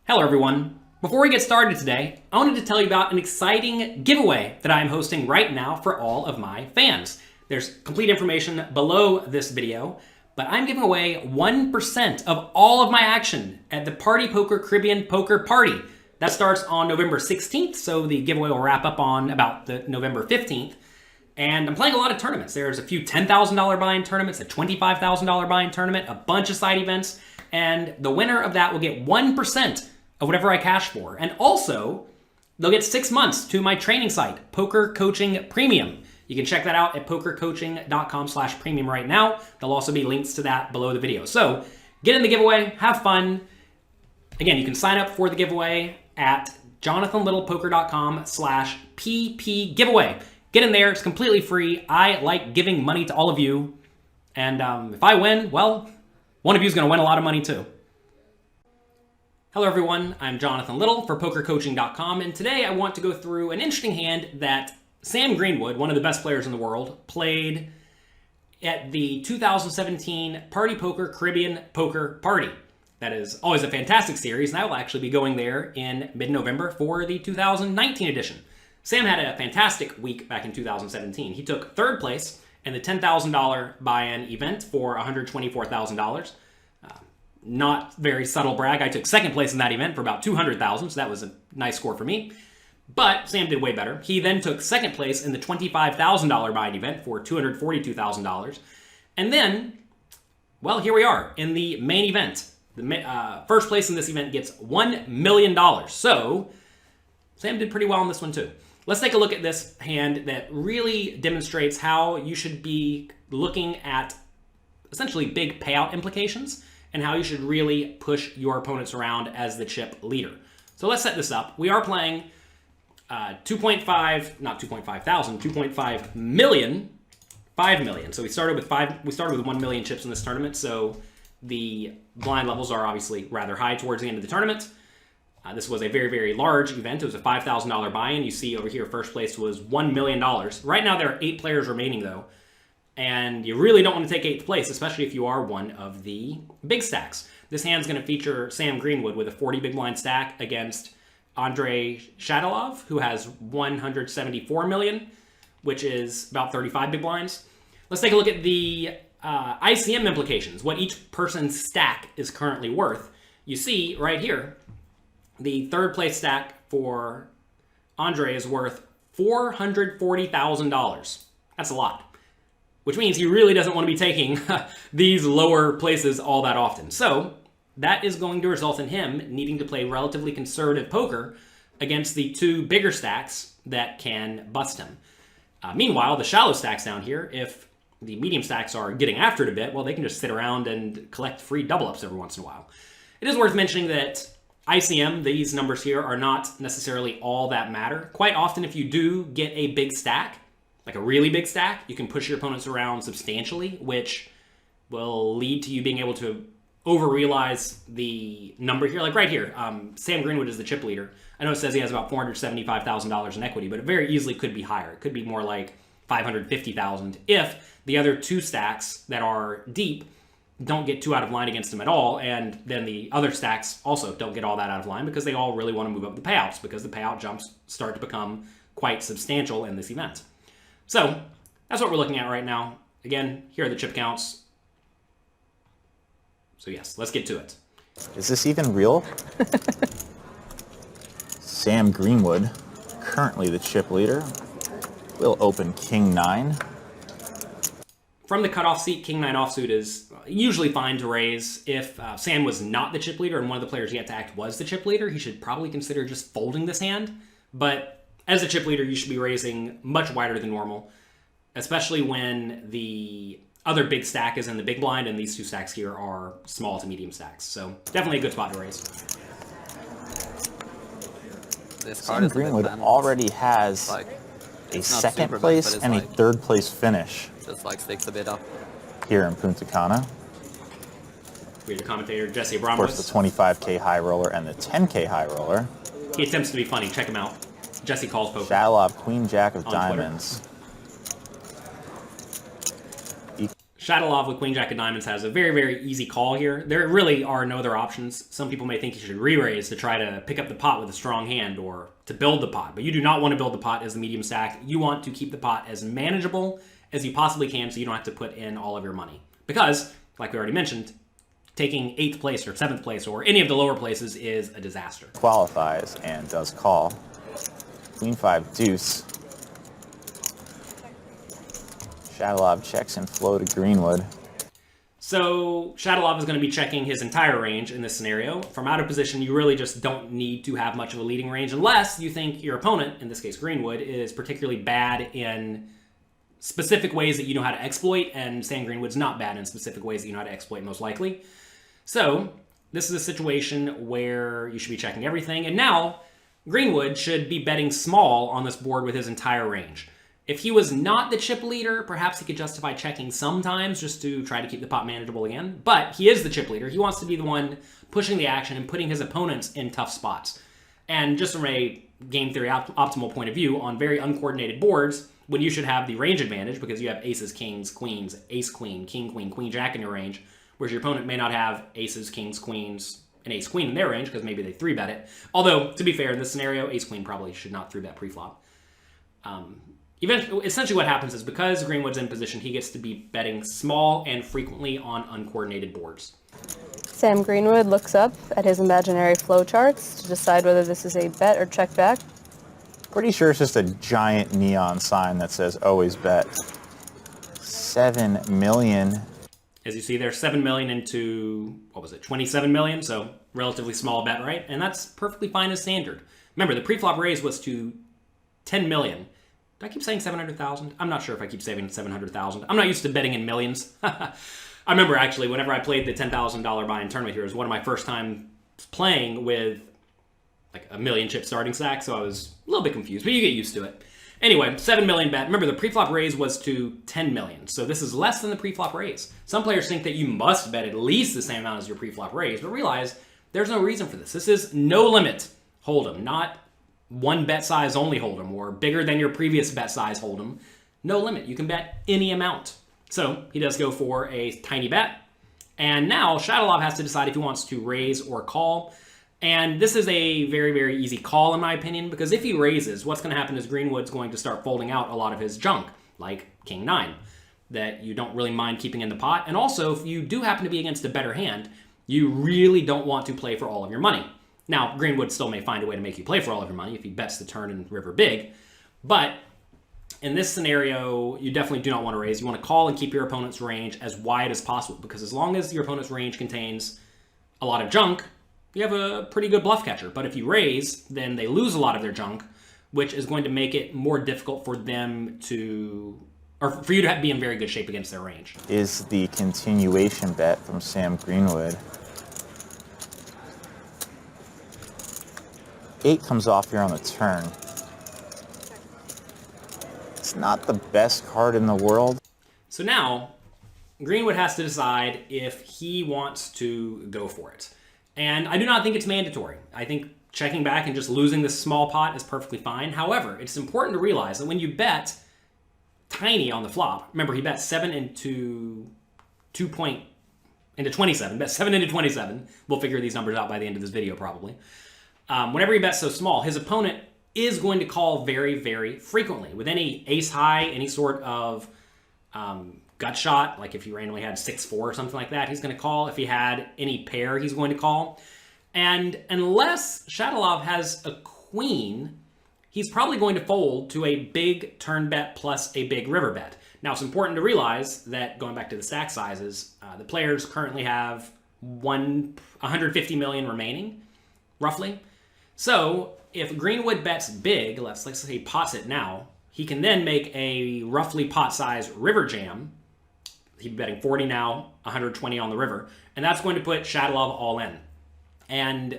Hello everyone. Before we get started today, I wanted to tell you about an exciting giveaway that I am hosting right now for all of my fans. There's complete information below this video, but I'm giving away 1% of all of my action at the Party Poker Caribbean Poker Party. That starts on November 16th, so the giveaway will wrap up on about the November 15th. And I'm playing a lot of tournaments. There's a few $10,000 buy-in tournaments, a $25,000 buy-in tournament, a bunch of side events, and the winner of that will get 1% of whatever I cash for. And also, they'll get 6 months to my training site, Poker Coaching Premium. You can check that out at pokercoaching.com/premium right now. There'll also be links to that below the video. So get in the giveaway, have fun. Again, you can sign up for the giveaway at jonathanlittle.poker.com/pp giveaway. Get in there, it's completely free. I like giving money to all of you. And if I win, well, one of you is going to win a lot of money too. Hello everyone, I'm Jonathan Little for pokercoaching.com, and today I want to go through an interesting hand that Sam Greenwood, one of the best players in the world, played at the 2017 Party Poker Caribbean Poker Party. That is always a fantastic series, and I will actually be going there in mid-November for the 2019 edition. Sam had a fantastic week back in 2017. He took third place in the $10,000 buy-in event for $124,000. Not very subtle brag. I took second place in that event for about $200,000, so that was a nice score for me. But Sam did way better. He then took second place in the $25,000 buy-in event for $242,000. And then, well, here we are in the main event. The first place in this event gets $1 million. So Sam did pretty well on this one too. Let's take a look at this hand that really demonstrates how you should be looking at essentially big payout implications and how you should really push your opponents around as the chip leader. So let's set this up. We are playing 2.5 million, 5 million. So we started with 1 million chips in this tournament. So the blind levels are obviously rather high towards the end of the tournament. This was a very, very large event. It was a $5,000 buy-in. You see over here, first place was $1 million. Right now, there are 8 players remaining, though. And you really don't want to take 8th place, especially if you are one of the big stacks. This hand's going to feature Sam Greenwood with a 40 big blind stack against Andrei Shadilov, who has 174 million, which is about 35 big blinds. Let's take a look at the ICM implications, what each person's stack is currently worth. You see right here, the third place stack for Andre is worth $440,000. That's a lot, which means he really doesn't want to be taking these lower places all that often. So that is going to result in him needing to play relatively conservative poker against the 2 bigger stacks that can bust him. Meanwhile, the shallow stacks down here, if the medium stacks are getting after it a bit, well, they can just sit around and collect free double ups every once in a while. It is worth mentioning that ICM, these numbers here, are not necessarily all that matter. Quite often, if you do get a big stack, like a really big stack, you can push your opponents around substantially, which will lead to you being able to over-realize the number here. Like right here, Sam Greenwood is the chip leader. I know it says he has about $475,000 in equity, but it very easily could be higher. It could be more like $550,000 if the other 2 stacks that are deep don't get too out of line against him at all, and then the other stacks also don't get all that out of line because they all really want to move up the payouts because the payout jumps start to become quite substantial in this event. So that's what we're looking at right now. Again, here are the chip counts. So yes, let's get to it. Is this even real? Sam Greenwood, currently the chip leader, will open King 9. From the cutoff seat, King 9 offsuit is usually fine to raise. If Sam was not the chip leader and one of the players yet to act was the chip leader, he should probably consider just folding this hand. But as a chip leader, you should be raising much wider than normal, especially when the other big stack is in the big blind and these 2 stacks here are small to medium stacks. So definitely a good spot to raise. Sam Greenwood already has a second place and a third place finish. Just like sticks a bit up. Here in Punta Cana. We have your commentator, Jesse Of course, the 25K high roller and the 10K high roller. He attempts to be funny. Check him out. Jesse calls poker. Shadilov, Queen Jack of Diamonds. Shadowlov with Queen Jack of Diamonds has a very, very easy call here. There really are no other options. Some people may think you should re-raise to try to pick up the pot with a strong hand or to build the pot, but you do not want to build the pot as the medium stack. You want to keep the pot as manageable as you possibly can so you don't have to put in all of your money. Because, like we already mentioned, taking 8th place or 7th place or any of the lower places is a disaster. Qualifies and does call. Queen 5 deuce. Shadowlov checks and flow to Greenwood. So Shadowlov is going to be checking his entire range in this scenario. From out of position, you really just don't need to have much of a leading range unless you think your opponent, in this case Greenwood, is particularly bad in specific ways that you know how to exploit, and Sam Greenwood's not bad in specific ways that you know how to exploit most likely. So this is a situation where you should be checking everything, and now Greenwood should be betting small on this board with his entire range. If he was not the chip leader, perhaps he could justify checking sometimes just to try to keep the pot manageable again. But he is the chip leader. He wants to be the one pushing the action and putting his opponents in tough spots. And just from a game theory optimal point of view, on very uncoordinated boards, when you should have the range advantage because you have aces, kings, queens, ace, queen, king, queen, queen, jack in your range, whereas your opponent may not have aces, kings, queens, and ace, queen in their range because maybe they 3-bet it. Although, to be fair, in this scenario, ace, queen probably should not 3-bet pre-flop. Essentially what happens is because Greenwood's in position, he gets to be betting small and frequently on uncoordinated boards. Sam Greenwood looks up at his imaginary flowcharts to decide whether this is a bet or check back. Pretty sure it's just a giant neon sign that says always bet. 7 million. As you see there, 7 million into, 27 million? So relatively small bet, right? And that's perfectly fine as standard. Remember, the pre-flop raise was to 10 million. Do I keep saying 700,000? I'm not sure if I keep saying 700,000. I'm not used to betting in millions. I remember actually whenever I played the $10,000 buy-in tournament here, it was one of my first time playing with like a million chip starting stack, so I was a little bit confused, but you get used to it. Anyway, 7 million bet. Remember, the pre-flop raise was to 10 million, so this is less than the pre-flop raise. Some players think that you must bet at least the same amount as your pre-flop raise, but realize there's no reason for this. This is no limit hold'em, not one bet size only hold'em, or bigger than your previous bet size hold'em. No limit. You can bet any amount. So he does go for a tiny bet, and now Shadowlov has to decide if he wants to raise or call. And this is a very, very easy call in my opinion, because if he raises, what's going to happen is Greenwood's going to start folding out a lot of his junk, like King 9, that you don't really mind keeping in the pot. And also, if you do happen to be against a better hand, you really don't want to play for all of your money. Now, Greenwood still may find a way to make you play for all of your money if he bets the turn and river big, but in this scenario, you definitely do not want to raise. You want to call and keep your opponent's range as wide as possible, because as long as your opponent's range contains a lot of junk, you have a pretty good bluff catcher. But if you raise, then they lose a lot of their junk, which is going to make it more difficult for them to, or for you to be in very good shape against their range. Is the continuation bet from Sam Greenwood. 8 comes off here on the turn. It's not the best card in the world. So now, Greenwood has to decide if he wants to go for it. And I do not think it's mandatory. I think checking back and just losing this small pot is perfectly fine. However, it's important to realize that when you bet tiny on the flop, remember he bet 7 into 27, bet 7 into 27. We'll figure these numbers out by the end of this video probably. Whenever he bets so small, his opponent is going to call very, very frequently. With any ace high, any sort of gut shot, like if he randomly had 6-4 or something like that, he's going to call. If he had any pair, he's going to call. And unless Shadowlov has a queen, he's probably going to fold to a big turn bet plus a big river bet. Now, it's important to realize that, going back to the stack sizes, the players currently have 150 million remaining, roughly. So if Greenwood bets big, let's say he pots it now, he can then make a roughly pot size river jam. He'd be betting 40 now, 120 on the river, and that's going to put Shadowlov all in. And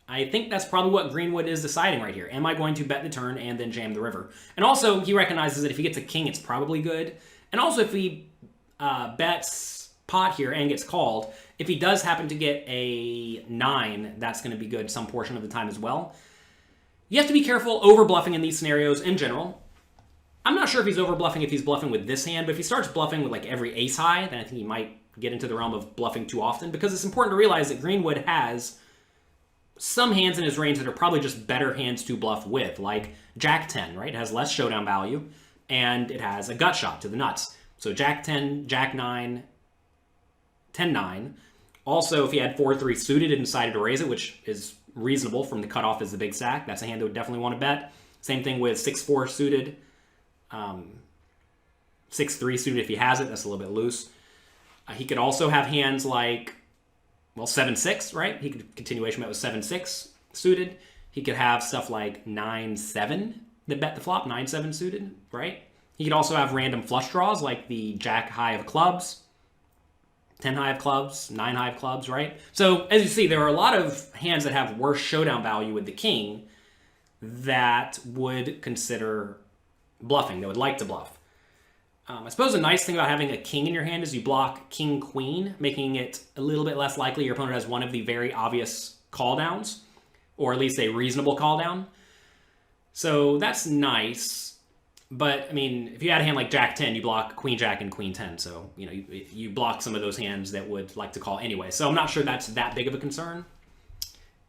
I think that's probably what Greenwood is deciding right here. Am I going to bet the turn and then jam the river? And also, he recognizes that if he gets a king, it's probably good. And also, if he bets pot here and gets called, if he does happen to get a 9, that's going to be good some portion of the time as well. You have to be careful over bluffing in these scenarios in general. I'm not sure if he's over bluffing if he's bluffing with this hand, but if he starts bluffing with like every ace high, then I think he might get into the realm of bluffing too often, because it's important to realize that Greenwood has some hands in his range that are probably just better hands to bluff with, like Jack 10, right? It has less showdown value, and it has a gut shot to the nuts. So Jack 10, Jack 9, 10-9. Also, if he had 4-3 suited and decided to raise it, which is reasonable from the cutoff as the big stack, that's a hand that would definitely want to bet. Same thing with 6-4 suited. 6-3 suited if he has it. That's a little bit loose. He could also have hands like, well, 7-6, right? He could continuation bet with 7-6 suited. He could have stuff like 9-7 that bet the flop, 9-7 suited, right? He could also have random flush draws like the Jack high of clubs, 10 high of clubs, 9 high of clubs, right? So as you see, there are a lot of hands that have worse showdown value with the king that would consider bluffing, that would like to bluff. I suppose a nice thing about having a king in your hand is you block king-queen, making it a little bit less likely your opponent has one of the very obvious call downs, or at least a reasonable call down. So that's nice. But, I mean, if you had a hand like Jack 10, you block Queen Jack and Queen 10. So, you know, you block some of those hands that would like to call anyway. So I'm not sure that's that big of a concern.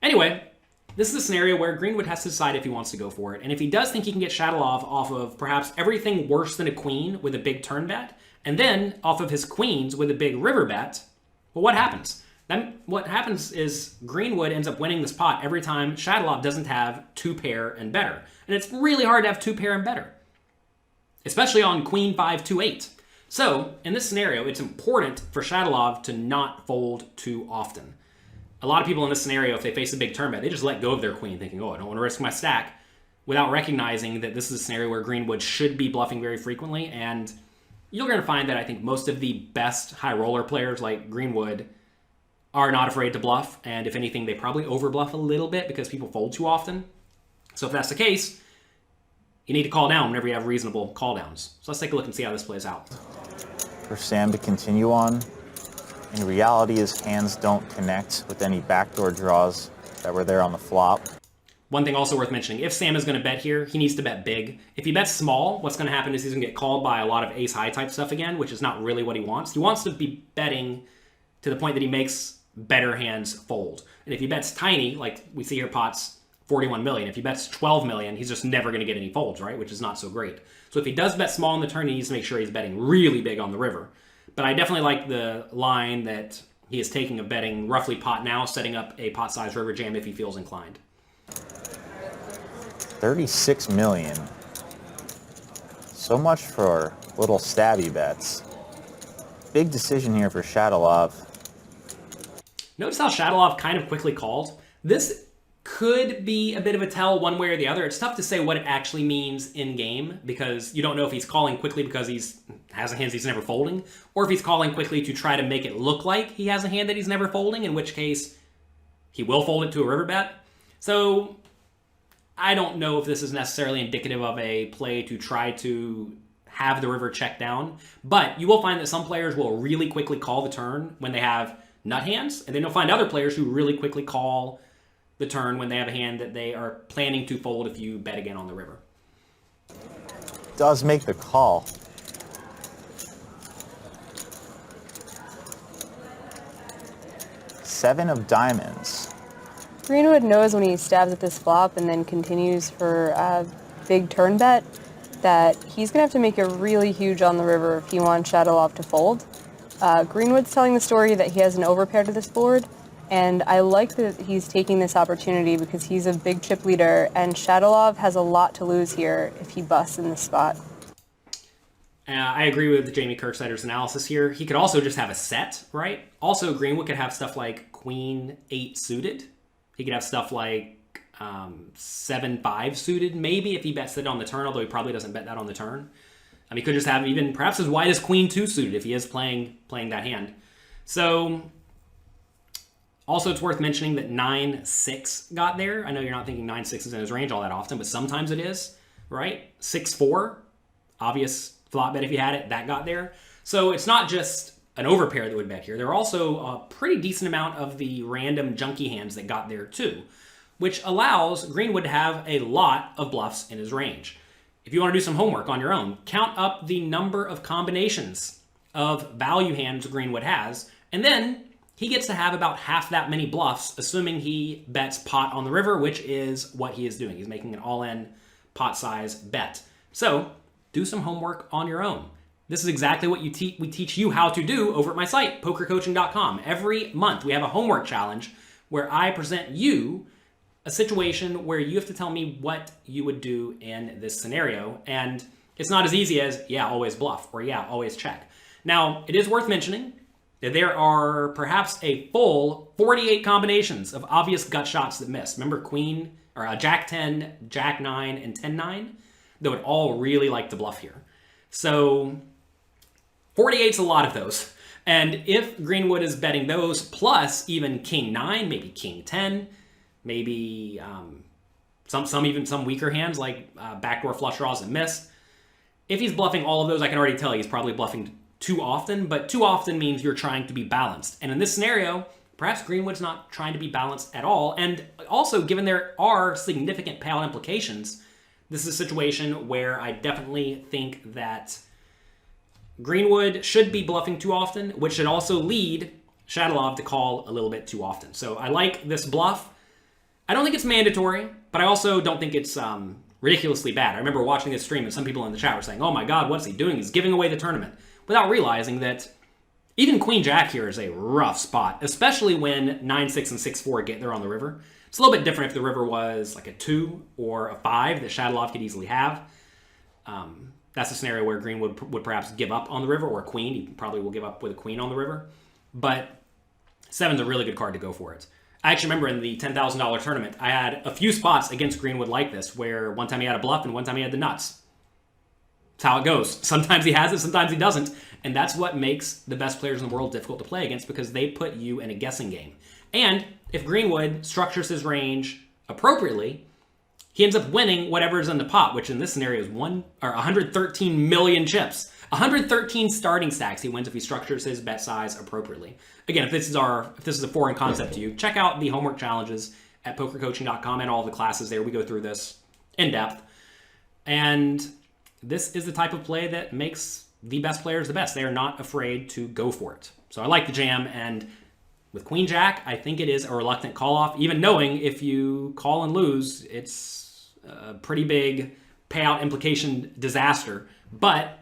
Anyway, this is a scenario where Greenwood has to decide if he wants to go for it. And if he does think he can get Shadowlov off of perhaps everything worse than a queen with a big turn bet, and then off of his queens with a big river bet, well, what happens? Then what happens is Greenwood ends up winning this pot every time Shadowlov doesn't have 2-pair and better. And it's really hard to have 2-pair and better, especially on Queen 5-2-8. So, in this scenario, it's important for Shadowlov to not fold too often. A lot of people in this scenario, if they face a big turn bet, they just let go of their queen thinking, oh, I don't want to risk my stack, without recognizing that this is a scenario where Greenwood should be bluffing very frequently. And you're going to find that I think most of the best high roller players like Greenwood are not afraid to bluff. And if anything, they probably over bluff a little bit because people fold too often. So if that's the case, you need to call down whenever you have reasonable call downs. So let's take a look and see how this plays out. For Sam to continue on, in reality, his hands don't connect with any backdoor draws that were there on the flop. One thing also worth mentioning, if Sam is going to bet here, he needs to bet big. If he bets small, what's going to happen is he's going to get called by a lot of ace-high type stuff again, which is not really what he wants. He wants to be betting to the point that he makes better hands fold. And if he bets tiny, like we see here pots 41 million, if he bets 12 million, he's just never going to get any folds, right? Which is not so great. So if he does bet small in the turn, he needs to make sure he's betting really big on the river. But I definitely like the line that he is taking of betting roughly pot now, setting up a pot-sized river jam if he feels inclined. 36 million. So much for little stabby bets. Big decision here for Shadowlov. Notice how Shadowlov kind of quickly called. This could be a bit of a tell one way or the other. It's tough to say what it actually means in game because you don't know if he's calling quickly because he's has a hand he's never folding, or if he's calling quickly to try to make it look like he has a hand that he's never folding, in which case he will fold it to a river bet. So I don't know if this is necessarily indicative of a play to try to have the river check down, but you will find that some players will really quickly call the turn when they have nut hands, and then you'll find other players who really quickly call the turn when they have a hand that they are planning to fold if you bet again on the river. Does make the call. Seven of diamonds. Greenwood knows when he stabs at this flop and then continues for a big turn bet that he's going to have to make it really huge on the river if he wants Shadowlov to fold. Greenwood's telling the story that he has an overpair to this board, and I like that he's taking this opportunity because he's a big chip leader, and Shadowlov has a lot to lose here if he busts in this spot. I agree with Jamie Kirksider's analysis here. He could also just have a set, right? Also, Greenwood could have stuff like Queen 8 suited. He could have stuff like 7-5 suited, maybe, if he bets it on the turn, although he probably doesn't bet that on the turn. He could just have even perhaps as wide as Queen 2 suited if he is playing that hand. So, also it's worth mentioning that 9-6 got there. I know you're not thinking 9-6 is in his range all that often, but sometimes it is, right? 6-4, obvious flop bet if you had it, that got there. So it's not just an overpair that would bet here. There are also a pretty decent amount of the random junky hands that got there too, which allows Greenwood to have a lot of bluffs in his range. if you want to do some homework on your own, count up the number of combinations of value hands Greenwood has, and then he gets to have about half that many bluffs, assuming he bets pot on the river, which is what he is doing. He's making an all-in pot size bet. So do some homework on your own. This is exactly what we teach you how to do over at my site, pokercoaching.com. Every month we have a homework challenge where I present you a situation where you have to tell me what you would do in this scenario. And it's not as easy as, yeah, always bluff, or yeah, always check. Now, it is worth mentioning that there are perhaps a full 48 combinations of obvious gut shots that miss. Remember Queen, or Jack 10, Jack 9, and 10-9? They would all really like to bluff here. So 48's a lot of those. And if Greenwood is betting those, plus even King 9, maybe King 10, maybe some weaker hands like backdoor flush draws that miss. If he's bluffing all of those, I can already tell he's probably bluffing too often, but too often means you're trying to be balanced. And in this scenario, perhaps Greenwood's not trying to be balanced at all. And also, given there are significant payout implications, this is a situation where I definitely think that Greenwood should be bluffing too often, which should also lead Shatilov to call a little bit too often. So I like this bluff. I don't think it's mandatory, but I also don't think it's ridiculously bad. I remember watching this stream and some people in the chat were saying, oh my God, what's he doing? He's giving away the tournament, without realizing that even Queen Jack here is a rough spot, especially when 9-6 and 6-4 get there on the river. It's a little bit different if the river was like a 2 or a 5 that Shatilov could easily have. That's a scenario where Greenwood would perhaps give up on the river, or a queen. He probably will give up with a queen on the river. But 7's a really good card to go for it. I actually remember in the $10,000 tournament, I had a few spots against Greenwood like this, where one time he had a bluff and one time he had the nuts. That's how it goes. Sometimes he has it, sometimes he doesn't. And that's what makes the best players in the world difficult to play against, because they put you in a guessing game. And if Greenwood structures his range appropriately, he ends up winning whatever is in the pot, which in this scenario is 113 million chips. 113 starting stacks he wins if he structures his bet size appropriately. Again, if this is a foreign concept to you, check out the homework challenges at pokercoaching.com and all the classes there. We go through this in depth. And this is the type of play that makes the best players the best. They are not afraid to go for it. So I like the jam, and with Queen Jack, I think it is a reluctant call off, even knowing if you call and lose, it's a pretty big payout implication disaster. But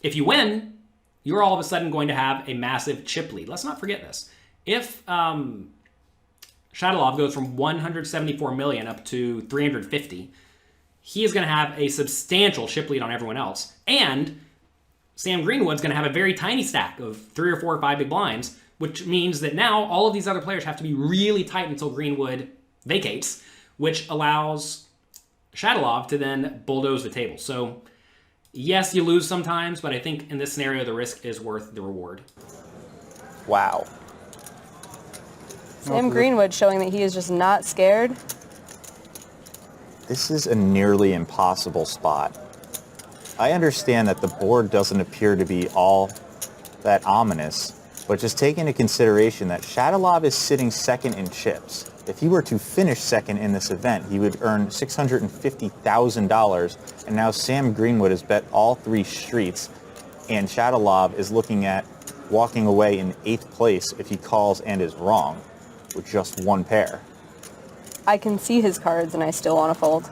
if you win, you're all of a sudden going to have a massive chip lead. Let's not forget this. If Shatilov goes from 174 million up to 350, he is going to have a substantial chip lead on everyone else. And Sam Greenwood's going to have a very tiny stack of 3 or 4 or 5 big blinds, which means that now all of these other players have to be really tight until Greenwood vacates, which allows Shatilov to then bulldoze the table. So yes, you lose sometimes, but I think in this scenario, the risk is worth the reward. Wow. Sam Greenwood showing that he is just not scared. This is a nearly impossible spot. I understand that the board doesn't appear to be all that ominous, but just take into consideration that Shatilov is sitting second in chips. If he were to finish second in this event, he would earn $650,000, and now Sam Greenwood has bet all 3 streets, and Shatilov is looking at walking away in 8th place if he calls and is wrong, with just 1 pair. I can see his cards and I still want to fold.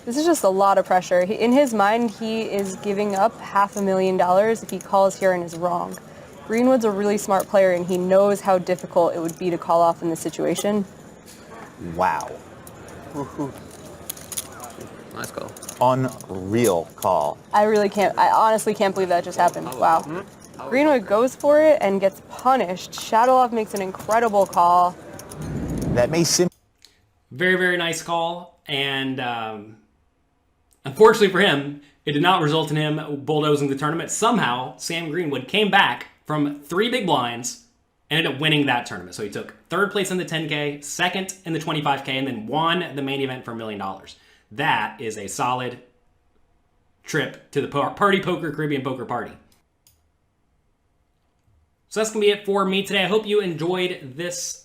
This is just a lot of pressure. In his mind, he is giving up $500,000 if he calls here and is wrong. Greenwood's a really smart player, and he knows how difficult it would be to call off in this situation. Wow. Woohoo. Nice call. Unreal call. I honestly can't believe that just happened. Wow. Greenwood goes for it and gets punished. Shatilov makes an incredible call. That may seem... Very, very nice call. And unfortunately for him, it did not result in him bulldozing the tournament. Somehow, Sam Greenwood came back from 3 big blinds and ended up winning that tournament. So he took 3rd place in the 10K, 2nd in the 25K, and then won the main event for $1 million. That is a solid trip to the Party Poker Caribbean Poker Party. So that's going to be it for me today. I hope you enjoyed this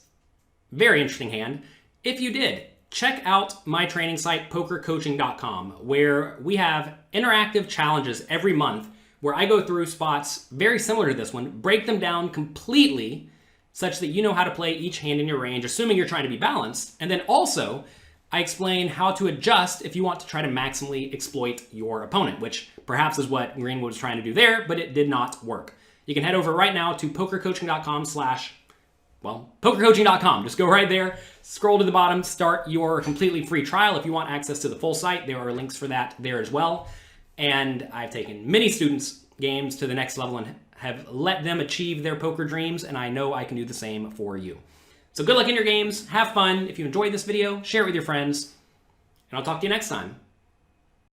very interesting hand. If you did, check out my training site, pokercoaching.com, where we have interactive challenges every month where I go through spots very similar to this one, break them down completely such that you know how to play each hand in your range, assuming you're trying to be balanced. And then also, I explain how to adjust if you want to try to maximally exploit your opponent, which perhaps is what Greenwood was trying to do there, but it did not work. You can head over right now to pokercoaching.com/pokercoaching.com. Just go right there, scroll to the bottom, start your completely free trial. If you want access to the full site, there are links for that there as well. And I've taken many students' games to the next level and have let them achieve their poker dreams, and I know I can do the same for you. So good luck in your games, have fun. If you enjoyed this video, share it with your friends, and I'll talk to you next time.